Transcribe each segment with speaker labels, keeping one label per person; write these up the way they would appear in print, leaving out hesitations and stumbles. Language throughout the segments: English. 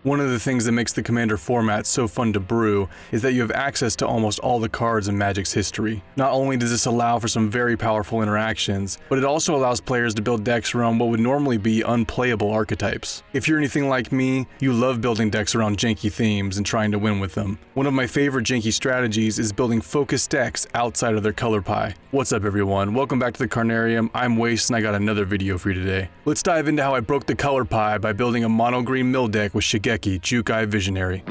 Speaker 1: One of the things that makes the Commander format so fun to brew is that you have access to almost all the cards in Magic's history. Not only does this allow for some very powerful interactions, but it also allows players to build decks around what would normally be unplayable archetypes. If you're anything like me, you love building decks around janky themes and trying to win with them. One of my favorite janky strategies is building focused decks outside of their color pie. What's up everyone, welcome back to the Carnarium. I'm Waste and I got another video for you today. Let's dive into how I broke the color pie by building a mono green mill deck with Shigeki, Jukai Visionary.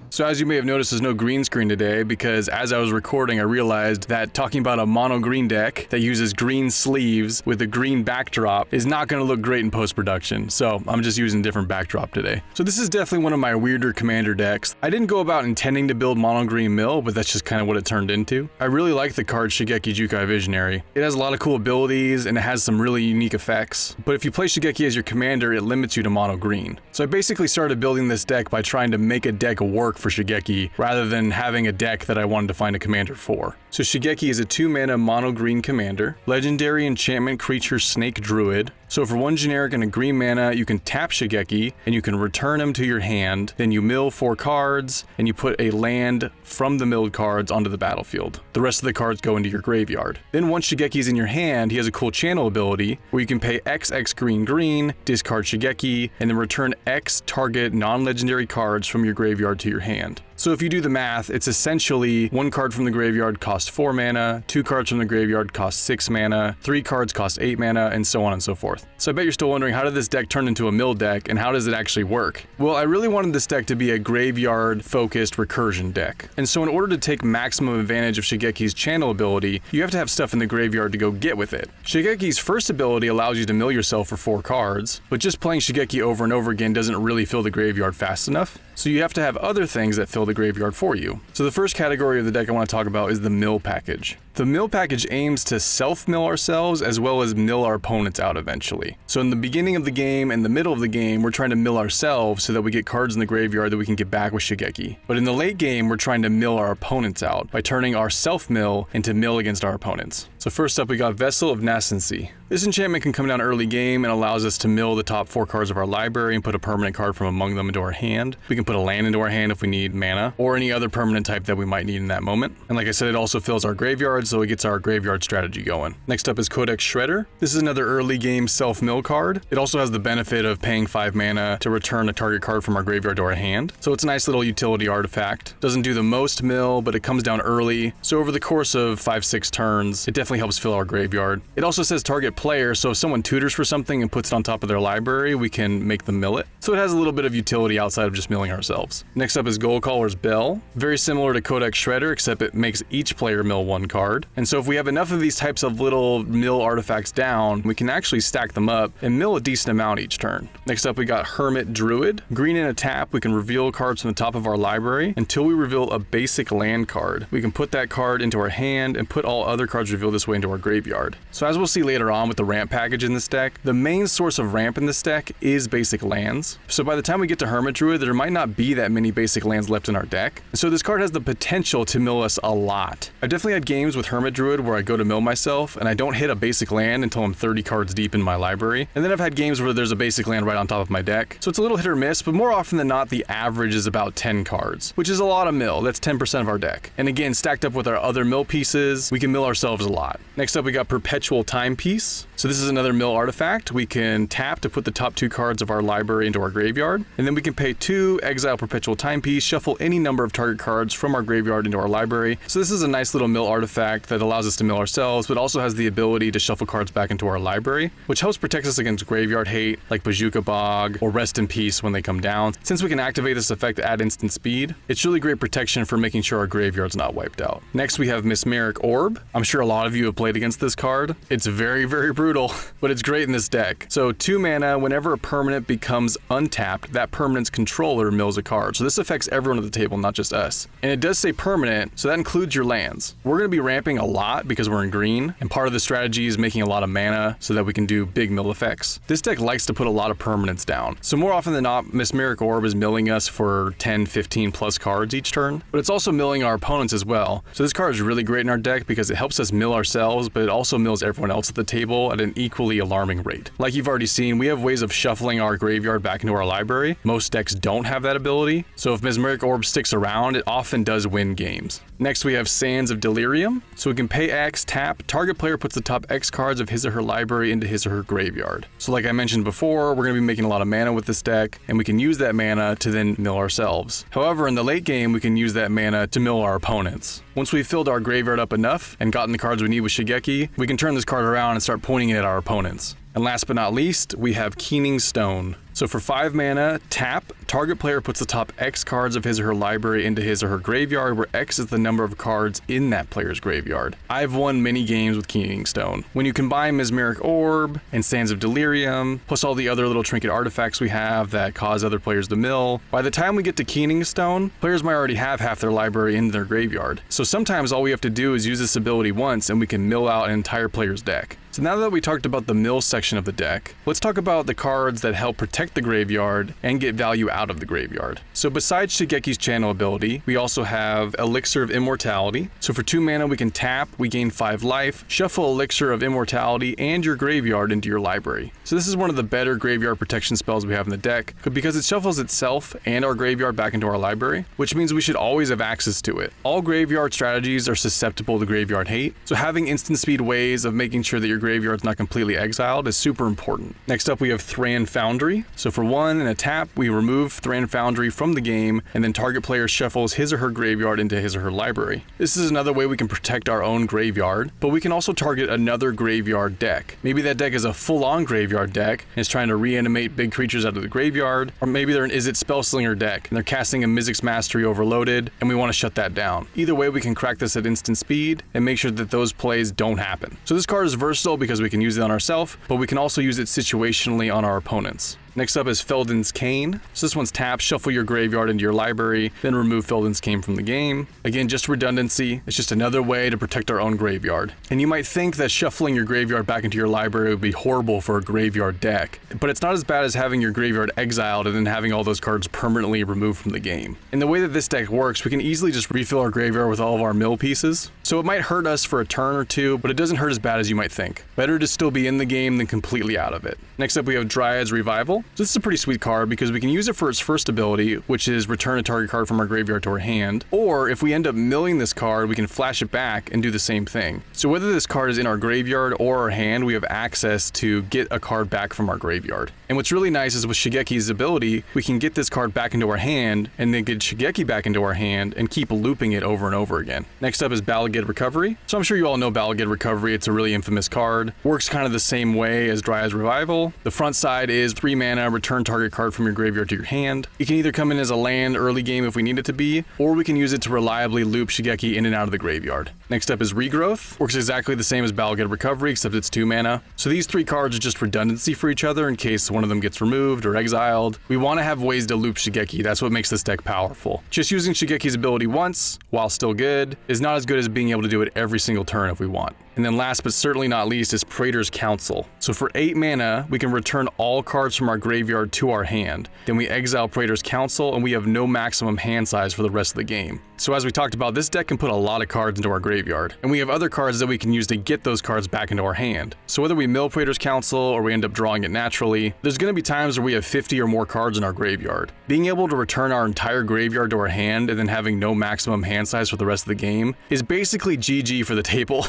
Speaker 1: So as you may have noticed, there's no green screen today because as I was recording, I realized that talking about a mono green deck that uses green sleeves with a green backdrop is not going to look great in post-production. So I'm just using a different backdrop today. So this is definitely one of my weirder commander decks. I didn't go about intending to build mono green mill, but that's just kind of what it turned into. I really like the card Shigeki Jukai Visionary. It has a lot of cool abilities and it has some really unique effects. But if you play Shigeki as your commander, it limits you to mono green. So I basically started building this deck by trying to make a deck work for Shigeki rather than having a deck that I wanted to find a commander for. So Shigeki is a 2-mana mono green commander, legendary enchantment creature snake druid. So for 1 generic and a green mana, you can tap Shigeki and you can return him to your hand, then you mill 4 cards and you put a land from the milled cards onto the battlefield. The rest of the cards go into your graveyard. Then once Shigeki's in your hand, he has a cool channel ability where you can pay XX green, discard Shigeki, and then return X target non-legendary cards from your graveyard to your hand. So if you do the math, it's essentially 1 card from the graveyard costs 4 mana, 2 cards from the graveyard cost 6 mana, 3 cards cost 8 mana, and so on and so forth. So I bet you're still wondering, how did this deck turn into a mill deck, and how does it actually work? Well, I really wanted this deck to be a graveyard-focused recursion deck. And so in order to take maximum advantage of Shigeki's channel ability, you have to have stuff in the graveyard to go get with it. Shigeki's first ability allows you to mill yourself for 4 cards, but just playing Shigeki over and over again doesn't really fill the graveyard fast enough. So you have to have other things that fill the graveyard for you. So the first category of the deck I want to talk about is the mill package. The mill package aims to self-mill ourselves as well as mill our opponents out eventually. So in the beginning of the game and the middle of the game, we're trying to mill ourselves so that we get cards in the graveyard that we can get back with Shigeki. But in the late game, we're trying to mill our opponents out by turning our self-mill into mill against our opponents. So first up, we got Vessel of Nascency. This enchantment can come down early game and allows us to mill the top 4 cards of our library and put a permanent card from among them into our hand. We can put a land into our hand if we need mana, or any other permanent type that we might need in that moment. And like I said, it also fills our graveyard, so it gets our graveyard strategy going. Next up is Codex Shredder. This is another early game self-mill card. It also has the benefit of paying 5 mana to return a target card from our graveyard to our hand. So it's a nice little utility artifact. Doesn't do the most mill, but it comes down early. So over the course of 5-6 turns, it definitely helps fill our graveyard. It also says target player, so if someone tutors for something and puts it on top of their library, we can make them mill it. So it has a little bit of utility outside of just milling ourselves. Next up is Goldcaller's Bell. Very similar to Codex Shredder, except it makes each player mill 1 card. And so if we have enough of these types of little mill artifacts down, we can actually stack them up and mill a decent amount each turn. Next up, we got Hermit Druid. Green and a tap, we can reveal cards from the top of our library until we reveal a basic land card. We can put that card into our hand and put all other cards revealed this way into our graveyard. So as we'll see later on with the ramp package in this deck, the main source of ramp in this deck is basic lands. So by the time we get to Hermit Druid, there might not be that many basic lands left in our deck. So this card has the potential to mill us a lot. I've definitely had games with Hermit Druid where I go to mill myself and I don't hit a basic land until I'm 30 cards deep in my library. And then I've had games where there's a basic land right on top of my deck. So it's a little hit or miss, but more often than not, the average is about 10 cards, which is a lot of mill. That's 10% of our deck. And again, stacked up with our other mill pieces, we can mill ourselves a lot. Next up, we got Perpetual Timepiece. So this is another mill artifact. We can tap to put the top 2 cards of our library into our graveyard, and then we can pay 2, exile Perpetual Timepiece, shuffle any number of target cards from our graveyard into our library. So this is a nice little mill artifact that allows us to mill ourselves, but also has the ability to shuffle cards back into our library, which helps protect us against graveyard hate, like Bajuka Bog or Rest in Peace when they come down. Since we can activate this effect at instant speed, it's really great protection for making sure our graveyard's not wiped out. Next, we have Mesmeric Orb. I'm sure a lot of you have played against this card. It's very very brutal, but it's great in this deck. So 2 mana, whenever a permanent becomes untapped, that permanent's controller mills a card. So this affects everyone at the table, not just us. And it does say permanent, so that includes your lands. We're going to be ramping a lot because we're in green, and part of the strategy is making a lot of mana so that we can do big mill effects. This deck likes to put a lot of permanents down. So more often than not, Mesmeric Orb is milling us for 10, 15 plus cards each turn, but it's also milling our opponents as well. So this card is really great in our deck because it helps us mill ourselves, but it also mills everyone else at the table at an equally alarming rate. Like you've already seen, we have ways of shuffling our graveyard back into our library. Most decks don't have that ability, so if Mesmeric Orb sticks around, it often does win games. Next we have Sands of Delirium. So we can pay X, tap, target player puts the top X cards of his or her library into his or her graveyard. So like I mentioned before, we're going to be making a lot of mana with this deck, and we can use that mana to then mill ourselves. However, in the late game, we can use that mana to mill our opponents. Once we've filled our graveyard up enough and gotten the cards we need with Shigeki, we can turn this card around and start pointing it at our opponents. And last but not least, we have Keening Stone. So for 5 mana, tap, target player puts the top X cards of his or her library into his or her graveyard, where X is the number of cards in that player's graveyard. I've won many games with Keening Stone. When you combine Mesmeric Orb and Sands of Delirium, plus all the other little trinket artifacts we have that cause other players to mill, by the time we get to Keening Stone, players might already have half their library in their graveyard. So sometimes all we have to do is use this ability once and we can mill out an entire player's deck. So now that we talked about the mill section of the deck, let's talk about the cards that help protect the graveyard and get value out of the graveyard. So besides Shigeki's channel ability, we also have Elixir of Immortality. So for 2 mana we can tap, we gain 5 life, shuffle Elixir of Immortality and your graveyard into your library. So this is one of the better graveyard protection spells we have in the deck, because it shuffles itself and our graveyard back into our library, which means we should always have access to it. All graveyard strategies are susceptible to graveyard hate, so having instant speed ways of making sure that your graveyard's not completely exiled is super important. Next up we have Thran Foundry. So for 1 and a tap, we remove Thran Foundry from the game, and then target player shuffles his or her graveyard into his or her library. This is another way we can protect our own graveyard, but we can also target another graveyard deck. Maybe that deck is a full-on graveyard deck and is trying to reanimate big creatures out of the graveyard, or maybe they're an Izzet Spellslinger deck and they're casting a Mizzix Mastery Overloaded and we want to shut that down. Either way, we can crack this at instant speed and make sure that those plays don't happen. So this card is versatile because we can use it on ourselves, but we can also use it situationally on our opponents. Next up is Feldon's Cane. So this one's tap, shuffle your graveyard into your library, then remove Feldon's Cane from the game. Again, just redundancy. It's just another way to protect our own graveyard. And you might think that shuffling your graveyard back into your library would be horrible for a graveyard deck, but it's not as bad as having your graveyard exiled and then having all those cards permanently removed from the game. And the way that this deck works, we can easily just refill our graveyard with all of our mill pieces. So it might hurt us for a turn or two, but it doesn't hurt as bad as you might think. Better to still be in the game than completely out of it. Next up we have Dryad's Revival. So this is a pretty sweet card because we can use it for its first ability, which is return a target card from our graveyard to our hand, or if we end up milling this card, we can flash it back and do the same thing. So whether this card is in our graveyard or our hand, we have access to get a card back from our graveyard. And what's really nice is with Shigeki's ability, we can get this card back into our hand and then get Shigeki back into our hand and keep looping it over and over again. Next up is Balagid Recovery. So I'm sure you all know Balagid Recovery. It's a really infamous card. Works kind of the same way as Dryad's Revival. The front side is 3 mana, return target card from your graveyard to your hand. It can either come in as a land early game if we need it to be, or we can use it to reliably loop Shigeki in and out of the graveyard. Next up is Regrowth. Works exactly the same as Balagid Recovery, except it's 2 mana. So these 3 cards are just redundancy for each other in case one of them gets removed or exiled. We want to have ways to loop Shigeki. That's what makes this deck powerful. Just using Shigeki's ability once, while still good, is not as good as being able to do it every single turn if we want. And then last but certainly not least is Praetor's Council. So for 8 mana, we can return all cards from our graveyard to our hand. Then we exile Praetor's Council and we have no maximum hand size for the rest of the game. So as we talked about, this deck can put a lot of cards into our graveyard. And we have other cards that we can use to get those cards back into our hand. So whether we mill Praetor's Council or we end up drawing it naturally, there's going to be times where we have 50 or more cards in our graveyard. Being able to return our entire graveyard to our hand and then having no maximum hand size for the rest of the game is basically GG for the table.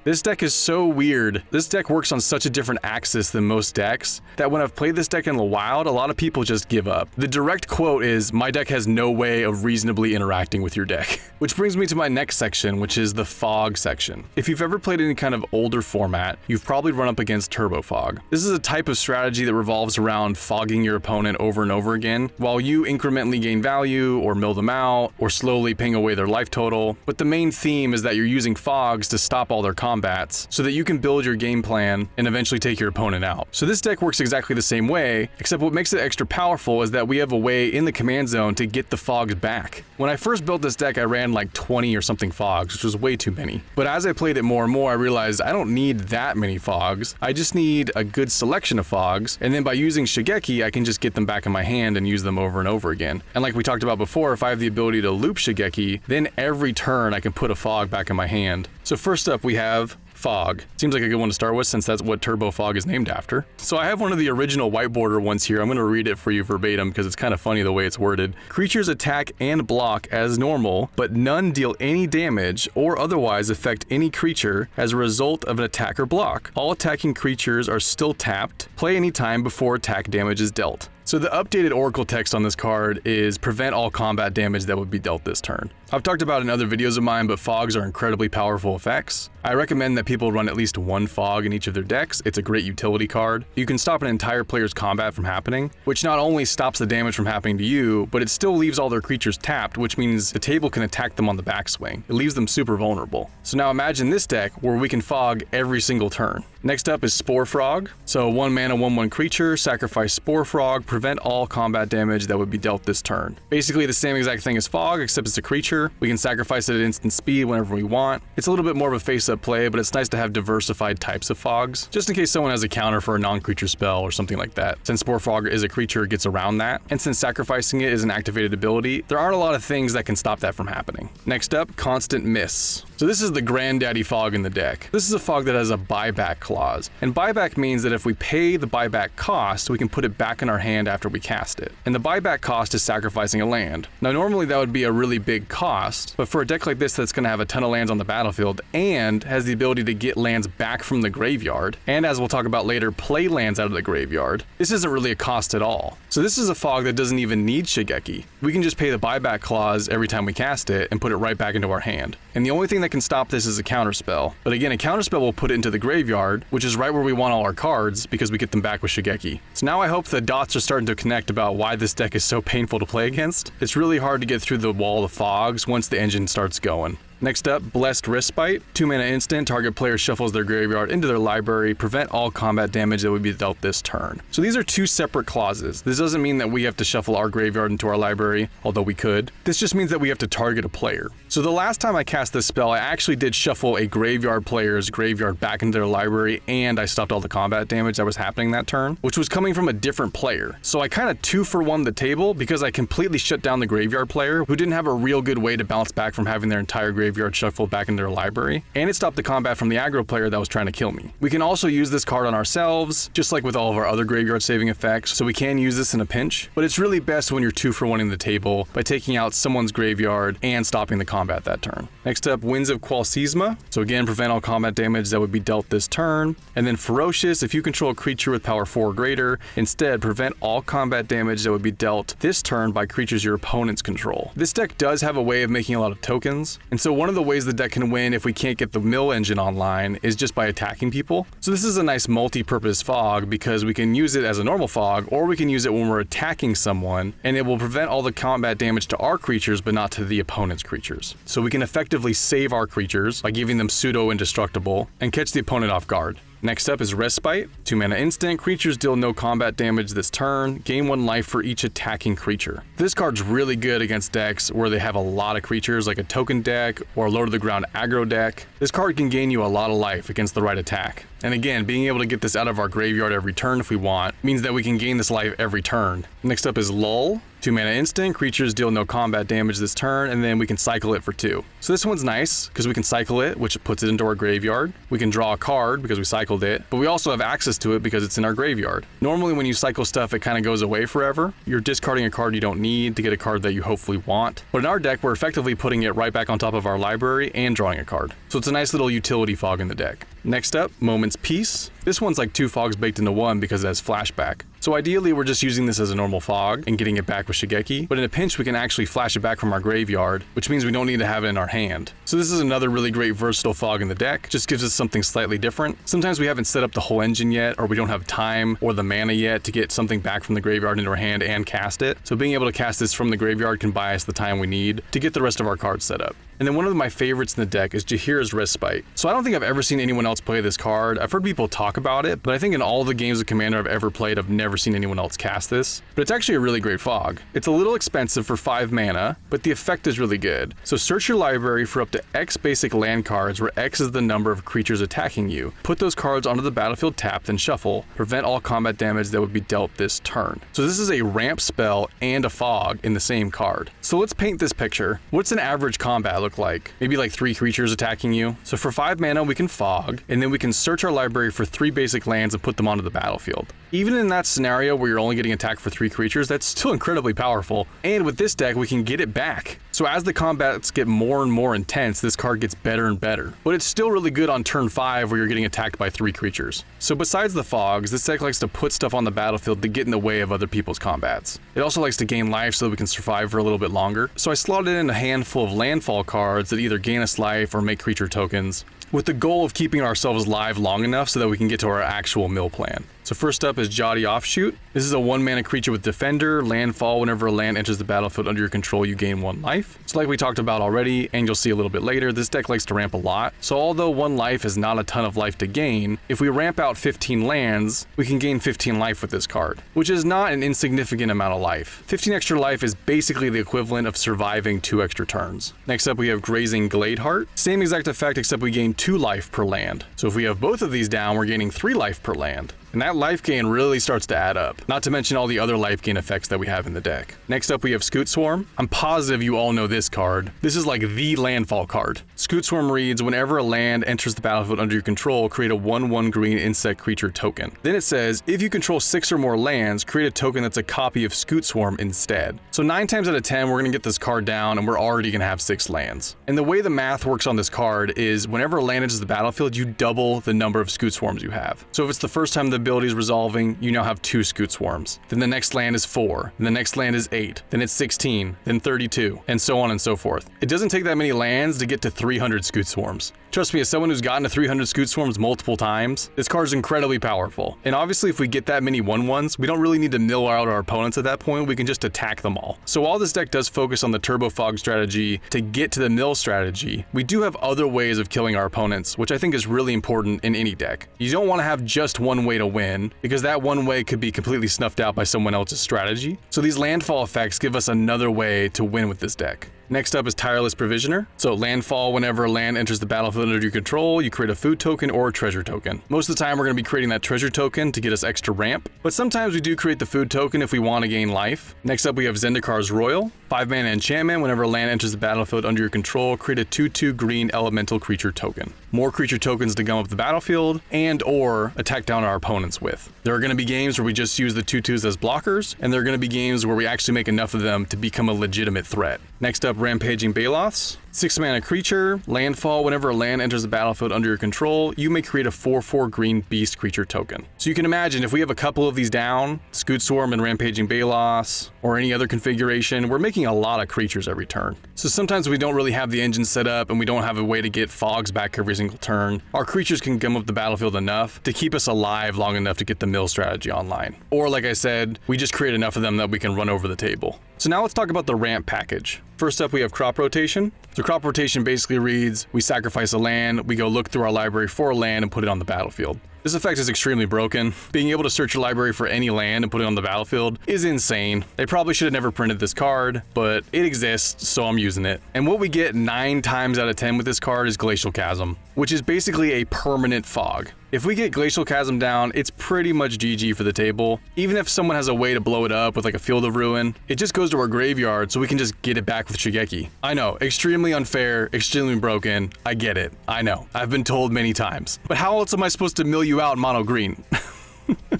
Speaker 1: This deck is so weird. This deck works on such a different axis than most decks that when I've played this deck in the wild, a lot of people just give up. The direct quote is, "My deck has no way of reasonably interacting with your deck." deck. Which brings me to my next section, which is the fog section. If you've ever played any kind of older format, you've probably run up against turbo fog. This is a type of strategy that revolves around fogging your opponent over and over again, while you incrementally gain value or mill them out or slowly ping away their life total. But the main theme is that you're using fogs to stop all their combats so that you can build your game plan and eventually take your opponent out. So this deck works exactly the same way, except what makes it extra powerful is that we have a way in the command zone to get the fogs back. When I first built this deck, I ran like 20 or something fogs, which was way too many. But as I played it more and more, I realized I don't need that many fogs. I just need a good selection of fogs, and then by using Shigeki, I can just get them back in my hand and use them over and over again. And like we talked about before, if I have the ability to loop Shigeki, then every turn I can put a fog back in my hand. So first up we have fog. Seems like a good one to start with since that's what turbo fog is named after. So I have one of the original whiteboarder ones here. I'm going to read it for you verbatim because it's kind of funny the way it's worded. Creatures attack and block as normal, but none deal any damage or otherwise affect any creature as a result of an attack or block. All attacking creatures are still tapped. Play any time before attack damage is dealt. So the updated Oracle text on this card is prevent all combat damage that would be dealt this turn. I've talked about it in other videos of mine, but fogs are incredibly powerful effects. I recommend that people run at least one fog in each of their decks. It's a great utility card. You can stop an entire player's combat from happening, which not only stops the damage from happening to you, but it still leaves all their creatures tapped, which means the table can attack them on the backswing. It leaves them super vulnerable. So now imagine this deck where we can fog every single turn. Next up is Spore Frog. So 1 mana 1/1 creature, sacrifice Spore Frog, prevent all combat damage that would be dealt this turn. Basically the same exact thing as Fog, except it's a creature. We can sacrifice it at instant speed whenever we want. It's a little bit more of a face-up play, but it's nice to have diversified types of fogs, just in case someone has a counter for a non-creature spell or something like that. Since Spore Frog is a creature, it gets around that. And since sacrificing it is an activated ability, there aren't a lot of things that can stop that from happening. Next up, Constant Miss. So this is the granddaddy fog in the deck. This is a fog that has a buyback clause. And buyback means that if we pay the buyback cost, we can put it back in our hand after we cast it. And the buyback cost is sacrificing a land. Now normally that would be a really big cost, but for a deck like this that's going to have a ton of lands on the battlefield and has the ability to get lands back from the graveyard, and as we'll talk about later, play lands out of the graveyard, this isn't really a cost at all. So this is a fog that doesn't even need Shigeki. We can just pay the buyback clause every time we cast it and put it right back into our hand. And the only thing that can stop this is a counterspell. But again, a counterspell will put it into the graveyard, which is right where we want all our cards because we get them back with Shigeki. So now I hope the dots are starting to connect about why this deck is so painful to play against. It's really hard to get through the wall of fogs once the engine starts going. Next up, Blessed Respite. 2 mana instant, target player shuffles their graveyard into their library, prevent all combat damage that would be dealt this turn. So these are two separate clauses. This doesn't mean that we have to shuffle our graveyard into our library, although we could. This just means that we have to target a player. So the last time I cast this spell, I actually did shuffle a graveyard player's graveyard back into their library, and I stopped all the combat damage that was happening that turn, which was coming from a different player. So I kind of 2-for-1 the table because I completely shut down the graveyard player who didn't have a real good way to bounce back from having their entire graveyard shuffled back into their library, and it stopped the combat from the aggro player that was trying to kill me. We can also use this card on ourselves, just like with all of our other graveyard saving effects, so we can use this in a pinch, but it's really best when you're 2-for-1ing the table by taking out someone's graveyard and stopping the combat that turn. Next up, Winds of Qualsisma. So again, prevent all combat damage that would be dealt this turn. And then Ferocious, if you control a creature with power 4 or greater, instead prevent all combat damage that would be dealt this turn by creatures your opponents control. This deck does have a way of making a lot of tokens, and so one of the ways the deck can win if we can't get the mill engine online is just by attacking people. So this is a nice multi-purpose fog because we can use it as a normal fog, or we can use it when we're attacking someone, and it will prevent all the combat damage to our creatures but not to the opponent's creatures. So we can effectively save our creatures by giving them pseudo-indestructible and catch the opponent off guard. Next up is Respite. 2 mana instant, creatures deal no combat damage this turn, gain 1 life for each attacking creature. This card's really good against decks where they have a lot of creatures like a token deck or a low to the ground aggro deck. This card can gain you a lot of life against the right attack. And again, being able to get this out of our graveyard every turn if we want means that we can gain this life every turn. Next up is Lull. 2 mana instant, creatures deal no combat damage this turn, and then we can cycle it for 2. So this one's nice because we can cycle it, which puts it into our graveyard. We can draw a card because we cycled it, but we also have access to it because it's in our graveyard. Normally when you cycle stuff, it kind of goes away forever. You're discarding a card you don't need to get a card that you hopefully want. But in our deck, we're effectively putting it right back on top of our library and drawing a card. So it's a nice little utility fog in the deck. Next up, Moment's Peace. This one's like 2 fogs baked into one because it has flashback. So ideally, we're just using this as a normal fog and getting it back with Shigeki, but in a pinch, we can actually flash it back from our graveyard, which means we don't need to have it in our hand. So this is another really great versatile fog in the deck, just gives us something slightly different. Sometimes we haven't set up the whole engine yet, or we don't have time or the mana yet to get something back from the graveyard into our hand and cast it. So being able to cast this from the graveyard can buy us the time we need to get the rest of our cards set up. And then one of my favorites in the deck is Blessed Respite. So I don't think I've ever seen anyone else play this card. I've heard people talk about it, but I think in all the games of Commander I've ever played, I've never seen anyone else cast this. But it's actually a really great fog. It's a little expensive for 5 mana, but the effect is really good. So search your library for up to X basic land cards, where X is the number of creatures attacking you. Put those cards onto the battlefield tapped and shuffle. Prevent all combat damage that would be dealt this turn. So this is a ramp spell and a fog in the same card. So let's paint this picture. What's an average combat look like? Maybe like 3 creatures attacking you. So for 5 mana, we can fog, and then we can search our library for 3 basic lands and put them onto the battlefield. Even in that scenario where you're only getting attacked for 3 creatures, that's still incredibly powerful. And with this deck, we can get it back. So as the combats get more and more intense, this card gets better and better. But it's still really good on turn 5 where you're getting attacked by 3 creatures. So besides the fogs, this deck likes to put stuff on the battlefield to get in the way of other people's combats. It also likes to gain life so that we can survive for a little bit longer. So I slotted in a handful of landfall cards that either gain us life or make creature tokens, with the goal of keeping ourselves live long enough so that we can get to our actual mill plan. So first up is Jotty Offshoot. This is a 1-mana creature with Defender, landfall. Whenever a land enters the battlefield under your control, you gain 1 life. So like we talked about already, and you'll see a little bit later, this deck likes to ramp a lot. So although 1 life is not a ton of life to gain, if we ramp out 15 lands, we can gain 15 life with this card, which is not an insignificant amount of life. 15 extra life is basically the equivalent of surviving 2 extra turns. Next up, we have Grazing Gladeheart. Same exact effect, except we gain 2 life per land. So if we have both of these down, we're gaining 3 life per land. And that life gain really starts to add up, not to mention all the other life gain effects that we have in the deck. Next up, we have Scoot Swarm. I'm positive you all know this card. This is like the landfall card. Scoot Swarm reads, whenever a land enters the battlefield under your control, create a 1/1 green insect creature token. Then it says, if you control 6 or more lands, create a token that's a copy of Scoot Swarm instead. So 9 times out of 10, we're gonna get this card down and we're already gonna have 6 lands. And the way the math works on this card is whenever a land enters the battlefield, you double the number of Scoot Swarms you have. So if it's the first time the ability is resolving, you now have 2 Scoot Swarms. Then the next land is 4, and the next land is 8, then it's 16, then 32, and so on and so forth. It doesn't take that many lands to get to 300 Scoot Swarms. Trust me, as someone who's gotten to 300 Scoot Swarms multiple times, this card is incredibly powerful. And obviously if we get that many 1/1s, we don't really need to mill out our opponents at that point, we can just attack them all. So while this deck does focus on the Turbo Fog strategy to get to the mill strategy, we do have other ways of killing our opponents, which I think is really important in any deck. You don't want to have just one way to win, because that one way could be completely snuffed out by someone else's strategy. So these landfall effects give us another way to win with this deck. Next up is Tireless Provisioner. So landfall, whenever a land enters the battlefield under your control, you create a food token or a treasure token. Most of the time we're going to be creating that treasure token to get us extra ramp, but sometimes we do create the food token if we want to gain life. Next up we have Zendikar's Royal. 5-mana enchantment, whenever a land enters the battlefield under your control, create a 2/2 green elemental creature token. More creature tokens to gum up the battlefield and or attack down our opponents with. There are going to be games where we just use the 2/2s as blockers, and there are going to be games where we actually make enough of them to become a legitimate threat. Next up, Rampaging Baloths. 6-mana creature, landfall, whenever a land enters the battlefield under your control, you may create a 4/4 green beast creature token. So you can imagine if we have a couple of these down, Scoot Swarm and Rampaging Baloths, or any other configuration, we're making a lot of creatures every turn. So sometimes we don't really have the engine set up and we don't have a way to get fogs back every single turn. Our creatures can gum up the battlefield enough to keep us alive long enough to get the mill strategy online. Or like I said, we just create enough of them that we can run over the table. So now let's talk about the ramp package. First up, we have Crop Rotation. So Crop Rotation basically reads, we sacrifice a land, we go look through our library for a land and put it on the battlefield. This effect is extremely broken. Being able to search your library for any land and put it on the battlefield is insane. They probably should have never printed this card, but it exists, so I'm using it. And what we get 9 times out of 10 with this card is Glacial Chasm, which is basically a permanent fog. If we get Glacial Chasm down, it's pretty much GG for the table. Even if someone has a way to blow it up with like a Field of Ruin, it just goes to our graveyard so we can just get it back with Shigeki. I know, extremely unfair, extremely broken, I get it, I know. I've been told many times. But how else am I supposed to mill you out mono green?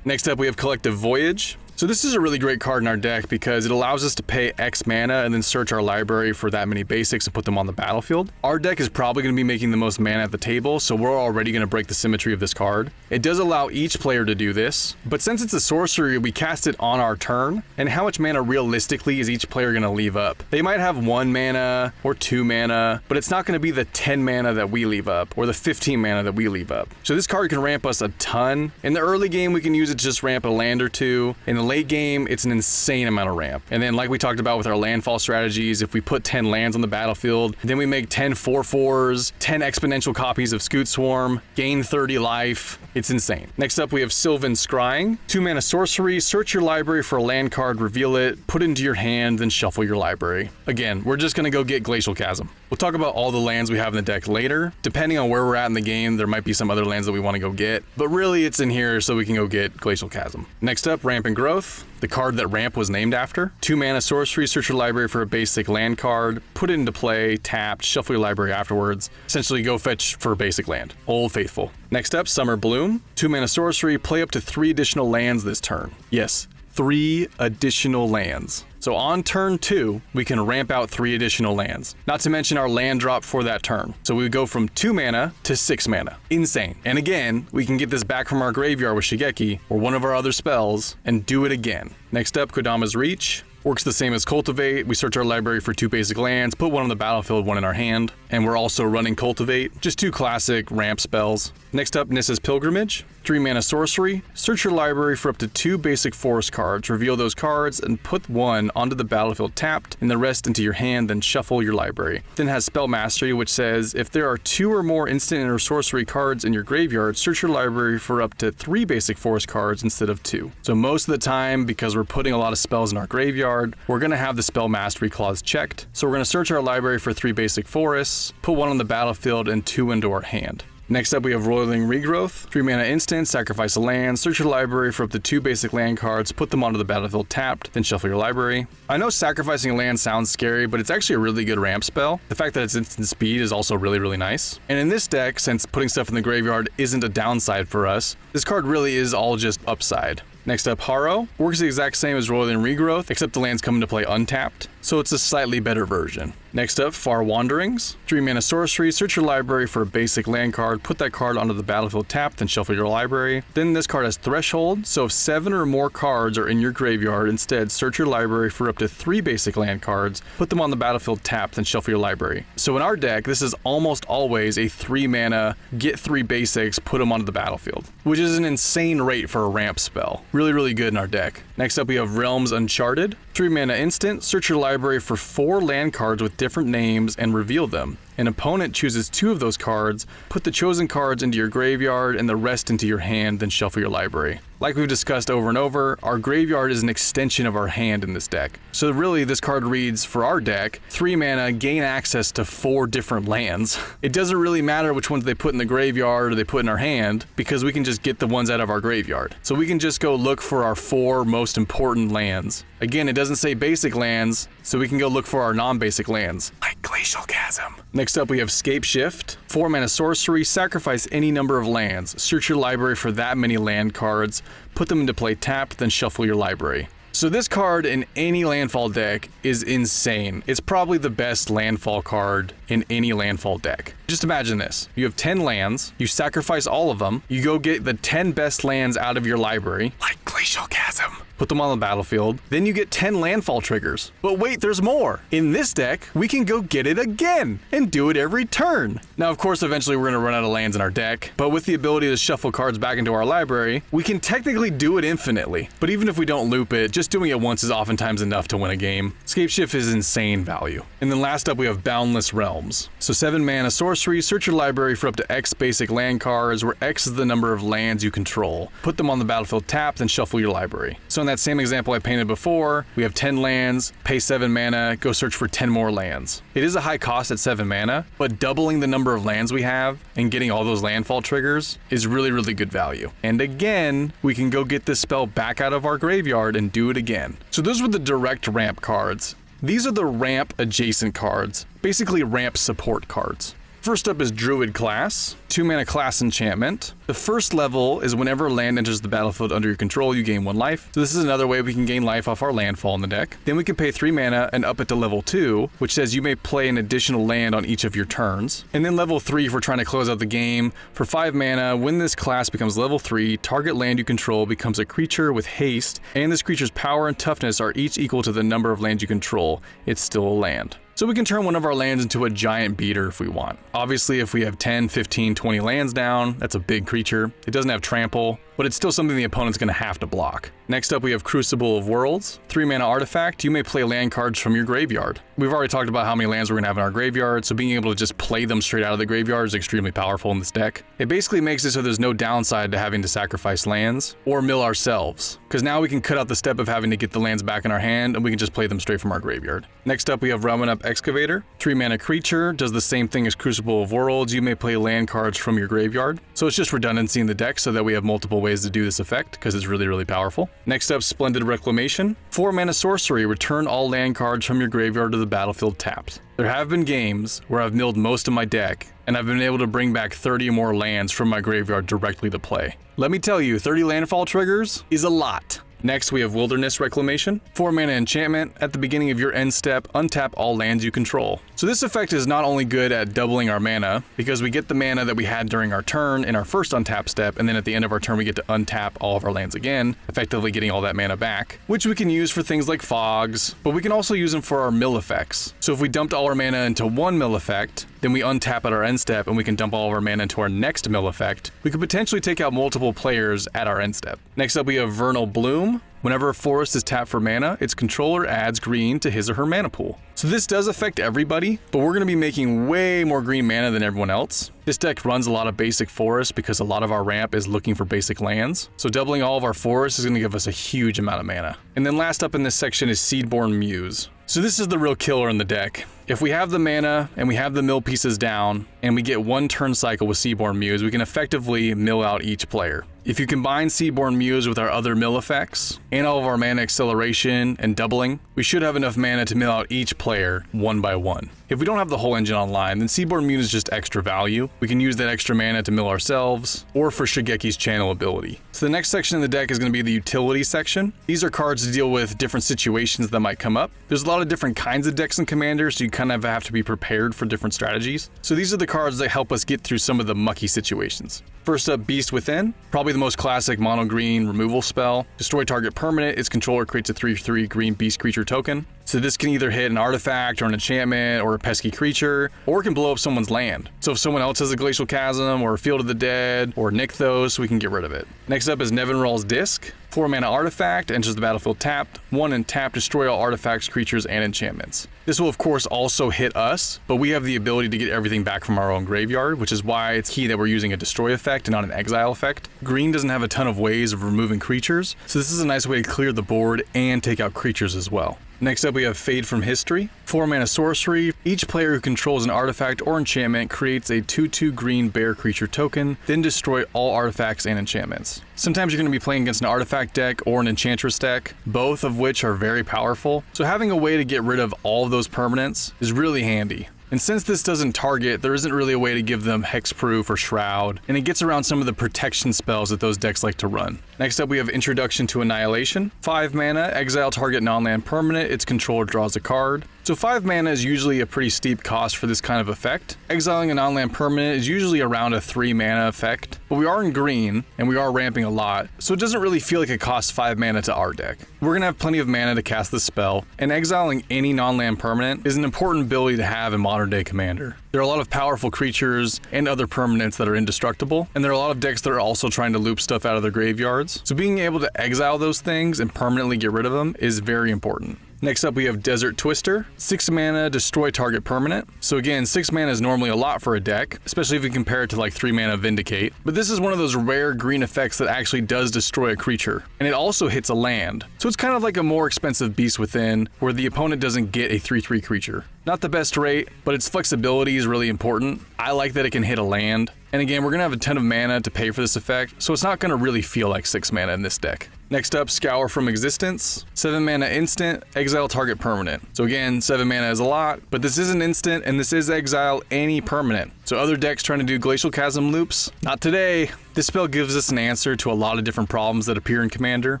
Speaker 1: Next up we have Collective Voyage. So this is a really great card in our deck because it allows us to pay X mana and then search our library for that many basics and put them on the battlefield. Our deck is probably going to be making the most mana at the table, so we're already going to break the symmetry of this card. It does allow each player to do this, but since it's a sorcery, we cast it on our turn, and how much mana realistically is each player going to leave up? They might have 1 mana or 2 mana, but it's not going to be the 10 mana that we leave up or the 15 mana that we leave up. So this card can ramp us a ton. In the early game, we can use it to just ramp a land or two. In the late game, it's an insane amount of ramp. And then like we talked about with our landfall strategies, if we put 10 lands on the battlefield, then we make 10 4/4s, 10 exponential copies of Scoot Swarm, gain 30 life. It's insane. Next up, we have Sylvan Scrying. 2 mana sorcery, search your library for a land card, reveal it, put it into your hand, then shuffle your library. Again, we're just gonna go get Glacial Chasm. We'll talk about all the lands we have in the deck later. Depending on where we're at in the game, there might be some other lands that we want to go get, but really it's in here so we can go get Glacial Chasm. Next up, Ramp and Growth, the card that Ramp was named after. 2 mana sorcery, search your library for a basic land card, put it into play, tapped, shuffle your library afterwards. Essentially go fetch for a basic land. Old Faithful. Next up, Summer Bloom. 2 mana sorcery, play up to 3 additional lands this turn. Yes, 3 additional lands. So on turn 2, we can ramp out 3 additional lands. Not to mention our land drop for that turn. So we would go from 2 mana to 6 mana. Insane. And again, we can get this back from our graveyard with Shigeki or one of our other spells and do it again. Next up, Kodama's Reach. Works the same as Cultivate. We search our library for 2 basic lands, put 1 on the battlefield, 1 in our hand, and we're also running Cultivate. Just 2 classic ramp spells. Next up, Nissa's Pilgrimage. 3 mana sorcery. Search your library for up to 2 basic forest cards, reveal those cards, and put 1 onto the battlefield tapped, and the rest into your hand, then shuffle your library. Then has Spell Mastery, which says, if there are 2 or more instant or sorcery cards in your graveyard, search your library for up to 3 basic forest cards instead of 2. So most of the time, because we're putting a lot of spells in our graveyard, we're going to have the Spell Mastery clause checked. So we're going to search our library for 3 basic forests, put 1 on the battlefield, and 2 into our hand. Next up, we have Roiling Regrowth. 3 mana instant, sacrifice a land, search your library for up to 2 basic land cards, put them onto the battlefield tapped, then shuffle your library. I know sacrificing a land sounds scary, but it's actually a really good ramp spell. The fact that it's instant speed is also really, really nice. And in this deck, since putting stuff in the graveyard isn't a downside for us, this card really is all just upside. Next up, Harrow. Works the exact same as Roiling Regrowth, except the lands come into play untapped, so it's a slightly better version. Next up, Far Wanderings. 3 mana sorcery, search your library for a basic land card, put that card onto the battlefield tapped, then shuffle your library. Then this card has Threshold, so if 7 or more cards are in your graveyard, instead search your library for up to 3 basic land cards, put them on the battlefield tapped, then shuffle your library. So in our deck, this is almost always a 3 mana, get 3 basics, put them onto the battlefield, which is an insane rate for a ramp spell. Really, really good in our deck. Next up, we have Realms Uncharted. 3 mana instant, search your library for 4 land cards with different names and reveal them. An opponent chooses 2 of those cards, put the chosen cards into your graveyard and the rest into your hand, then shuffle your library. Like we've discussed over and over, our graveyard is an extension of our hand in this deck. So really this card reads, for our deck, 3 mana, gain access to 4 different lands. It doesn't really matter which ones they put in the graveyard or they put in our hand, because we can just get the ones out of our graveyard. So we can just go look for our 4 most important lands. Again, it doesn't say basic lands, so we can go look for our non-basic lands, like Glacial Chasm. Next up, we have Scape Shift. 4 mana sorcery, sacrifice any number of lands. Search your library for that many land cards, put them into play tapped, then shuffle your library. So this card in any landfall deck is insane. It's probably the best landfall card in any landfall deck. Just imagine this. You have 10 lands, you sacrifice all of them, you go get the 10 best lands out of your library, like Glacial Chasm, put them on the battlefield, then you get 10 landfall triggers. But wait, there's more. In this deck, we can go get it again and do it every turn. Now, of course, eventually we're gonna run out of lands in our deck, but with the ability to shuffle cards back into our library, we can technically do it infinitely. But even if we don't loop it, just doing it once is oftentimes enough to win a game. Scape Shift is insane value. And then last up, we have Boundless Realms. So 7 mana sorcery, search your library for up to X basic land cards, where X is the number of lands you control. Put them on the battlefield tapped, then shuffle your library. So in that same example I painted before, we have 10 lands, pay 7 mana, go search for 10 more lands. It is a high cost at 7 mana, but doubling the number of lands we have and getting all those landfall triggers is really, really good value. And again, we can go get this spell back out of our graveyard and do it again. So those were the direct ramp cards. These are the ramp adjacent cards, basically ramp support cards. First up is Druid Class, 2 mana class enchantment. The first level is whenever land enters the battlefield under your control, you gain 1 life. So this is another way we can gain life off our landfall in the deck. Then we can pay 3 mana and up it to level 2, which says you may play an additional land on each of your turns. And then level 3 if we're trying to close out the game. For 5 mana, when this class becomes level 3, target land you control becomes a creature with haste, and this creature's power and toughness are each equal to the number of lands you control. It's still a land. So we can turn one of our lands into a giant beater if we want. Obviously, if we have 10, 15, 20 lands down, that's a big creature. It doesn't have trample, but it's still something the opponent's going to have to block. Next up, we have Crucible of Worlds, 3 mana artifact. You may play land cards from your graveyard. We've already talked about how many lands we're going to have in our graveyard, so being able to just play them straight out of the graveyard is extremely powerful in this deck. It basically makes it so there's no downside to having to sacrifice lands or mill ourselves, because now we can cut out the step of having to get the lands back in our hand and we can just play them straight from our graveyard. Next up, we have Realm Up Excavator, 3 mana creature, does the same thing as Crucible of Worlds. You may play land cards from your graveyard. So it's just redundancy in the deck so that we have multiple ways to do this effect because it's really, really powerful. Next up, Splendid Reclamation, 4 mana sorcery, return all land cards from your graveyard to the battlefield tapped. There have been games where I've milled most of my deck and I've been able to bring back 30 or more lands from my graveyard directly to play. Let me tell you, 30 landfall triggers is a lot. Next, we have Wilderness Reclamation, 4 mana enchantment. At the beginning of your end step, untap all lands you control. So this effect is not only good at doubling our mana, because we get the mana that we had during our turn in our first untap step, and then at the end of our turn we get to untap all of our lands again, effectively getting all that mana back, which we can use for things like fogs, but we can also use them for our mill effects. So if we dumped all our mana into one mill effect, then we untap at our end step and we can dump all of our mana into our next mill effect, we could potentially take out multiple players at our end step. Next up, we have Vernal Bloom. Whenever a forest is tapped for mana, its controller adds green to his or her mana pool. So this does affect everybody, but we're going to be making way more green mana than everyone else. This deck runs a lot of basic forests because a lot of our ramp is looking for basic lands. So doubling all of our forests is going to give us a huge amount of mana. And then last up in this section is Seedborn Muse. So this is the real killer in the deck. If we have the mana and we have the mill pieces down and we get 1 turn cycle with Seedborn Muse, we can effectively mill out each player. If you combine Seedborn Muse with our other mill effects and all of our mana acceleration and doubling, we should have enough mana to mill out each player 1 by 1. If we don't have the whole engine online, then Seedborn Muse is just extra value. We can use that extra mana to mill ourselves or for Shigeki's channel ability. So the next section of the deck is going to be the utility section. These are cards to deal with different situations that might come up. There's a lot of different kinds of decks and commanders, so you kind of have to be prepared for different strategies. So these are the cards that help us get through some of the mucky situations. First up, Beast Within, probably the most classic mono green removal spell. Destroy target permanent, its controller creates a 3/3 green beast creature token. So this can either hit an artifact or an enchantment or a pesky creature, or it can blow up someone's land. So if someone else has a Glacial Chasm or a Field of the Dead or Nykthos, we can get rid of it. Next up is Nevinral's Disc. 4 mana artifact, enters the battlefield tapped. 1 and tap, destroy all artifacts, creatures, and enchantments. This will of course also hit us, but we have the ability to get everything back from our own graveyard, which is why it's key that we're using a destroy effect and not an exile effect. Green doesn't have a ton of ways of removing creatures, so this is a nice way to clear the board and take out creatures as well. Next up, we have Fade from History. 4 mana sorcery. Each player who controls an artifact or enchantment creates a 2/2 green bear creature token, then destroy all artifacts and enchantments. Sometimes you're going to be playing against an artifact deck or an enchantress deck, both of which are very powerful. So having a way to get rid of all of those permanents is really handy. And since this doesn't target, there isn't really a way to give them hexproof or shroud, and it gets around some of the protection spells that those decks like to run. Next up, we have Introduction to Annihilation. 5 mana, exile target non-land permanent, its controller draws a card. So 5 mana is usually a pretty steep cost for this kind of effect. Exiling a non-land permanent is usually around a 3 mana effect, but we are in green and we are ramping a lot, so it doesn't really feel like it costs 5 mana to our deck. We're gonna have plenty of mana to cast this spell, and exiling any non-land permanent is an important ability to have in modern day Commander. There are a lot of powerful creatures and other permanents that are indestructible, and there are a lot of decks that are also trying to loop stuff out of their graveyards. So being able to exile those things and permanently get rid of them is very important. Next up, we have Desert Twister. 6 mana, destroy target permanent. So again, 6 mana is normally a lot for a deck, especially if you compare it to like 3 mana Vindicate. But this is one of those rare green effects that actually does destroy a creature, and it also hits a land. So it's kind of like a more expensive Beast Within, where the opponent doesn't get a 3/3 creature. Not the best rate, but its flexibility is really important. I like that it can hit a land. And again, we're gonna have a ton of mana to pay for this effect, so it's not gonna really feel like 6 mana in this deck. Next up, Scour from Existence. 7 mana instant, exile target permanent. So again, 7 mana is a lot, but this is an instant and this is exile any permanent. So other decks trying to do Glacial Chasm loops, not today. This spell gives us an answer to a lot of different problems that appear in Commander,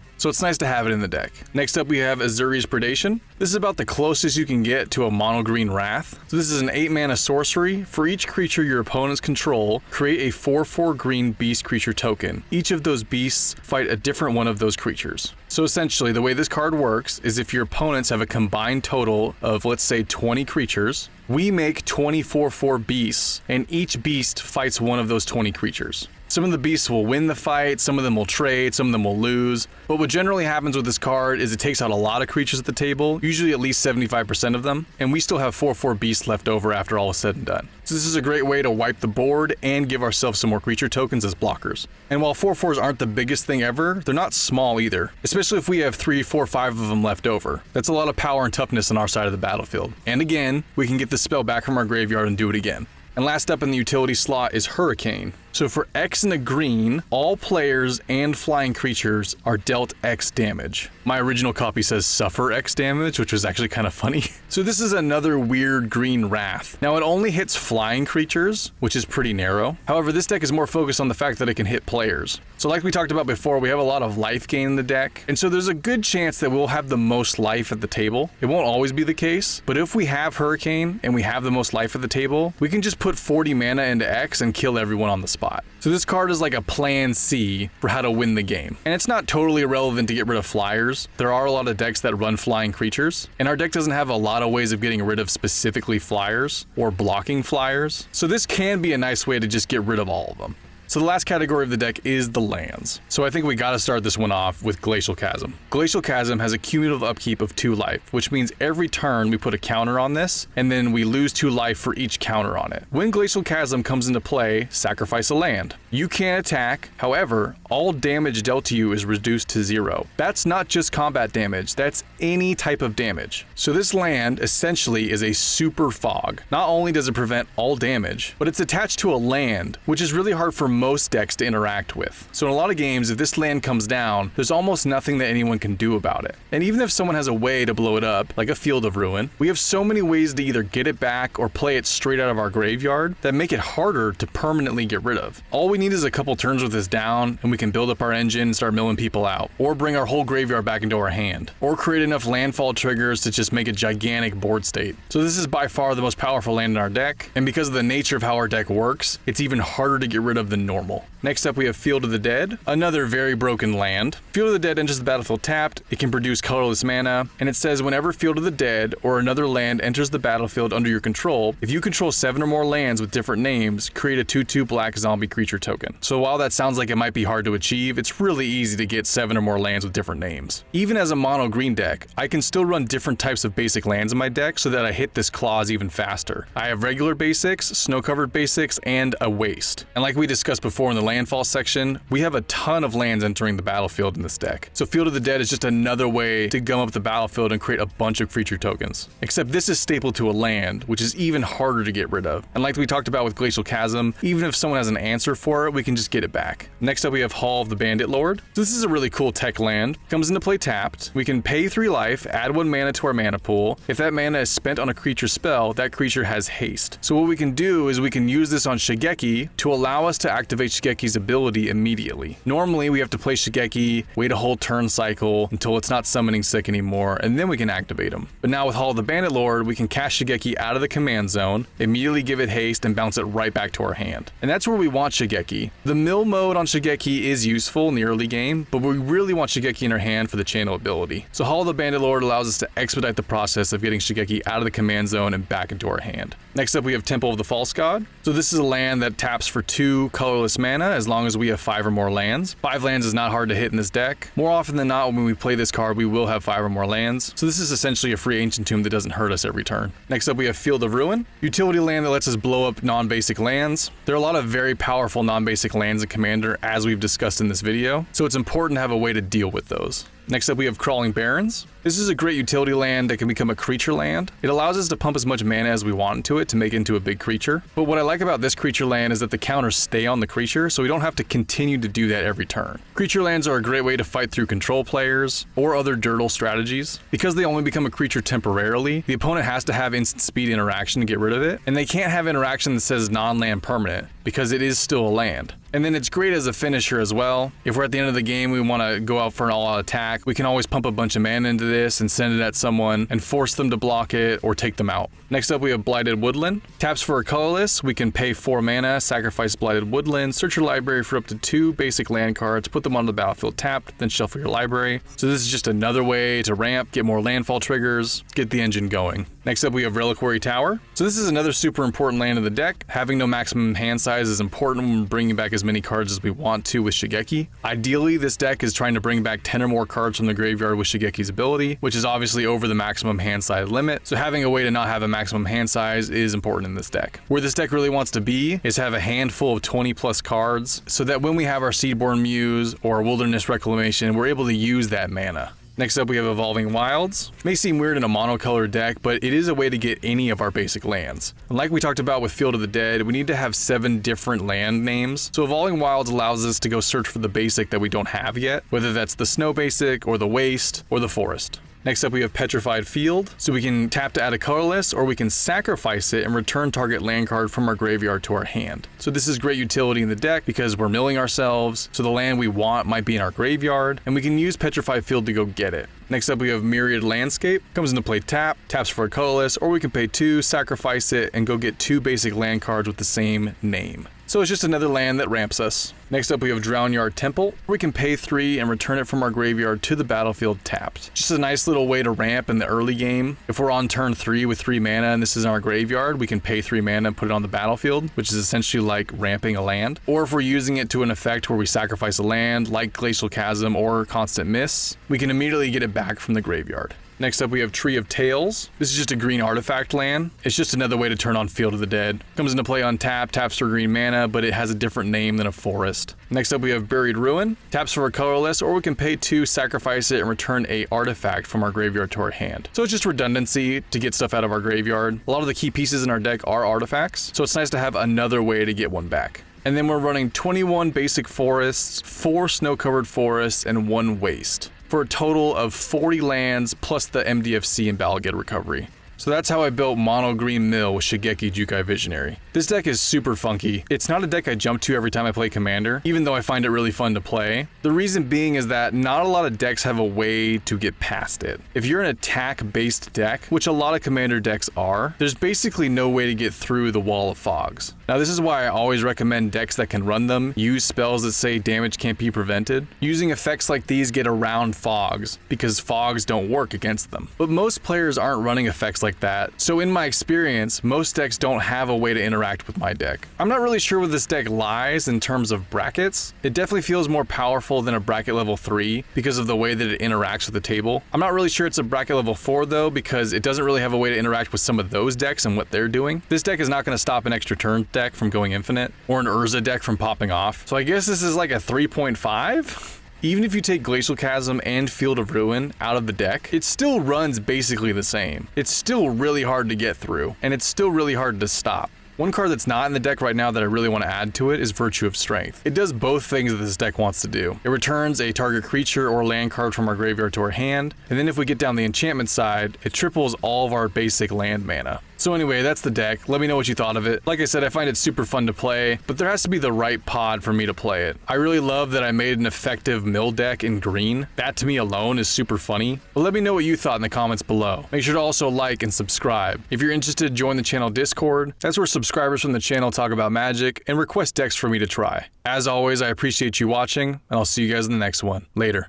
Speaker 1: so it's nice to have it in the deck. Next up we have Ezuri's Predation. This is about the closest you can get to a mono green Wrath. So this is an 8 mana sorcery. For each creature your opponents control, create a 4/4 green beast creature token. Each of those beasts fight a different one of those creatures. So essentially the way this card works is if your opponents have a combined total of, let's say, 20 creatures, we make 24/4 beasts, and each beast fights one of those 20 creatures. Some of the beasts will win the fight, some of them will trade, some of them will lose. But what generally happens with this card is it takes out a lot of creatures at the table, usually at least 75% of them, and we still have 4/4 beasts left over after all is said and done. So this is a great way to wipe the board and give ourselves some more creature tokens as blockers. And while 4/4s aren't the biggest thing ever, they're not small either, especially if we have 3, 4, 5 of them left over. That's a lot of power and toughness on our side of the battlefield. And again, we can get the spell back from our graveyard and do it again. And last up in the utility slot is Hurricane. So for X and a green, all players and flying creatures are dealt X damage. My original copy says suffer X damage, which was actually kind of funny. So this is another weird green Wrath. Now it only hits flying creatures, which is pretty narrow. However, this deck is more focused on the fact that it can hit players. So like we talked about before, we have a lot of life gain in the deck. And so there's a good chance that we'll have the most life at the table. It won't always be the case, but if we have Hurricane and we have the most life at the table, we can just put 40 mana into X and kill everyone on the spot. So this card is like a plan C for how to win the game. And it's not totally irrelevant to get rid of flyers. There are a lot of decks that run flying creatures, and our deck doesn't have a lot of ways of getting rid of specifically flyers or blocking flyers. So this can be a nice way to just get rid of all of them. So the last category of the deck is the lands. So I think we gotta start this one off with Glacial Chasm. Glacial Chasm has a cumulative upkeep of 2 life, which means every turn we put a counter on this, and then we lose 2 life for each counter on it. When Glacial Chasm comes into play, sacrifice a land. You can't attack, however, all damage dealt to you is reduced to 0. That's not just combat damage, that's any type of damage. So this land essentially is a super fog. Not only does it prevent all damage, but it's attached to a land, which is really hard for most decks to interact with. So in a lot of games, if this land comes down, there's almost nothing that anyone can do about it. And even if someone has a way to blow it up, like a Field of Ruin, we have so many ways to either get it back or play it straight out of our graveyard that make it harder to permanently get rid of. All we need is a couple turns with this down, and we can build up our engine and start milling people out, or bring our whole graveyard back into our hand, or create enough landfall triggers to just make a gigantic board state. So this is by far the most powerful land in our deck, and because of the nature of how our deck works, it's even harder to get rid of than normal. Next up we have Field of the Dead, another very broken land. Field of the Dead enters the battlefield tapped, it can produce colorless mana, and it says whenever Field of the Dead or another land enters the battlefield under your control, if you control 7 or more lands with different names, create a 2/2 black zombie creature token. So while that sounds like it might be hard to achieve, it's really easy to get 7 or more lands with different names. Even as a mono green deck, I can still run different types of basic lands in my deck so that I hit this clause even faster. I have regular basics, snow-covered basics, and a waste. And like we discussed before in the landfall section, we have a ton of lands entering the battlefield in this deck. So Field of the Dead is just another way to gum up the battlefield and create a bunch of creature tokens. Except this is stapled to a land, which is even harder to get rid of. And like we talked about with Glacial Chasm, even if someone has an answer for it, we can just get it back. Next up we have Hall of the Bandit Lord. So this is a really cool tech land. Comes into play tapped. We can pay 3 life, add 1 mana to our mana pool. If that mana is spent on a creature spell, that creature has haste. So what we can do is we can use this on Shigeki to allow us to activate Shigeki's ability immediately. Normally we have to play Shigeki, wait a whole turn cycle until it's not summoning sick anymore, and then we can activate him. But now with Hall of the Bandit Lord, we can cast Shigeki out of the command zone, immediately give it haste, and bounce it right back to our hand. And that's where we want Shigeki. The mill mode on Shigeki is useful in the early game, but we really want Shigeki in our hand for the channel ability. So Hall of the Bandit Lord allows us to expedite the process of getting Shigeki out of the command zone and back into our hand. Next up we have Temple of the False God. So this is a land that taps for 2 colorless mana as long as we have 5 or more lands. 5 lands is not hard to hit in this deck. More often than not when we play this card we will have 5 or more lands. So this is essentially a free Ancient Tomb that doesn't hurt us every turn. Next up we have Field of Ruin. Utility land that lets us blow up non-basic lands. There are a lot of very powerful non-basic lands in Commander as we've discussed in this video, so it's important to have a way to deal with those. Next up we have Crawling Barrens. This is a great utility land that can become a creature land. It allows us to pump as much mana as we want into it to make it into a big creature. But what I like about this creature land is that the counters stay on the creature, so we don't have to continue to do that every turn. Creature lands are a great way to fight through control players or other dirtle strategies. Because they only become a creature temporarily, the opponent has to have instant speed interaction to get rid of it, and they can't have interaction that says non-land permanent because it is still a land. And then it's great as a finisher as well. If we're at the end of the game, we want to go out for an all-out attack, we can always pump a bunch of mana into this and send it at someone and force them to block it or take them out. Next up we have Blighted Woodland. Taps for a colorless, we can pay 4 mana, sacrifice Blighted Woodland, search your library for up to 2 basic land cards, put them on the battlefield tapped, then shuffle your library. So this is just another way to ramp, get more landfall triggers, get the engine going. Next up we have Reliquary Tower. So this is another super important land in the deck. Having no maximum hand size is important when bringing back as many cards as we want to with Shigeki. Ideally, this deck is trying to bring back 10 or more cards from the graveyard with Shigeki's ability, which is obviously over the maximum hand size limit, so having a way to not have a maximum hand size is important in this deck. Where this deck really wants to be is have a handful of 20 plus cards, so that when we have our Seedborn Muse or Wilderness Reclamation, we're able to use that mana. Next up we have Evolving Wilds. It may seem weird in a monocolored deck, but it is a way to get any of our basic lands. And like we talked about with Field of the Dead, we need to have 7 different land names. So Evolving Wilds allows us to go search for the basic that we don't have yet, whether that's the snow basic or the waste or the forest. Next up we have Petrified Field, so we can tap to add a colorless, or we can sacrifice it and return target land card from our graveyard to our hand. So this is great utility in the deck because we're milling ourselves, so the land we want might be in our graveyard, and we can use Petrified Field to go get it. Next up we have Myriad Landscape. Comes into play taps for a colorless, or we can pay 2, sacrifice it, and go get 2 basic land cards with the same name. So it's just another land that ramps us. Next up we have Drownyard Temple. We can pay 3 and return it from our graveyard to the battlefield tapped. Just a nice little way to ramp in the early game. If we're on turn 3 with 3 mana and this is in our graveyard, we can pay 3 mana and put it on the battlefield, which is essentially like ramping a land. Or if we're using it to an effect where we sacrifice a land, like Glacial Chasm or Constant Miss, we can immediately get it back from the graveyard. Next up we have Tree of Tales. This is just a green artifact land. It's just another way to turn on Field of the Dead. Comes into play on taps for green mana, but it has a different name than a forest. Next up we have Buried Ruin. Taps for a colorless, or we can pay 2, sacrifice it, and return a artifact from our graveyard to our hand. So it's just redundancy to get stuff out of our graveyard. A lot of the key pieces in our deck are artifacts, so it's nice to have another way to get one back. And then we're running 21 basic forests, 4 snow-covered forests, and 1 waste, for a total of 40 lands plus the MDFC and Bala recovery. So that's how I built Mono Green Mill with Shigeki Jukai Visionary. This deck is super funky. It's not a deck I jump to every time I play Commander, even though I find it really fun to play. The reason being is that not a lot of decks have a way to get past it. If you're an attack-based deck, which a lot of Commander decks are, there's basically no way to get through the Wall of Fogs. Now this is why I always recommend decks that can run them, use spells that say damage can't be prevented. Using effects like these get around fogs, because fogs don't work against them. But most players aren't running effects like that, so in my experience, most decks don't have a way to interact with my deck. I'm not really sure where this deck lies in terms of brackets. It definitely feels more powerful than a bracket level 3 because of the way that it interacts with the table. I'm not really sure it's a bracket level 4 though, because it doesn't really have a way to interact with some of those decks and what they're doing. This deck is not going to stop an extra turn deck from going infinite, or an Urza deck from popping off. So I guess this is like a 3.5? Even if you take Glacial Chasm and Field of Ruin out of the deck, it still runs basically the same. It's still really hard to get through, and it's still really hard to stop. One card that's not in the deck right now that I really want to add to it is Virtue of Strength. It does both things that this deck wants to do. It returns a target creature or land card from our graveyard to our hand, and then if we get down the enchantment side, it triples all of our basic land mana. So anyway, that's the deck. Let me know what you thought of it. Like I said, I find it super fun to play, but there has to be the right pod for me to play it. I really love that I made an effective mill deck in green. That to me alone is super funny. But let me know what you thought in the comments below. Make sure to also like and subscribe. If you're interested, join the channel Discord. That's where subscribers from the channel talk about Magic and request decks for me to try. As always, I appreciate you watching, and I'll see you guys in the next one. Later.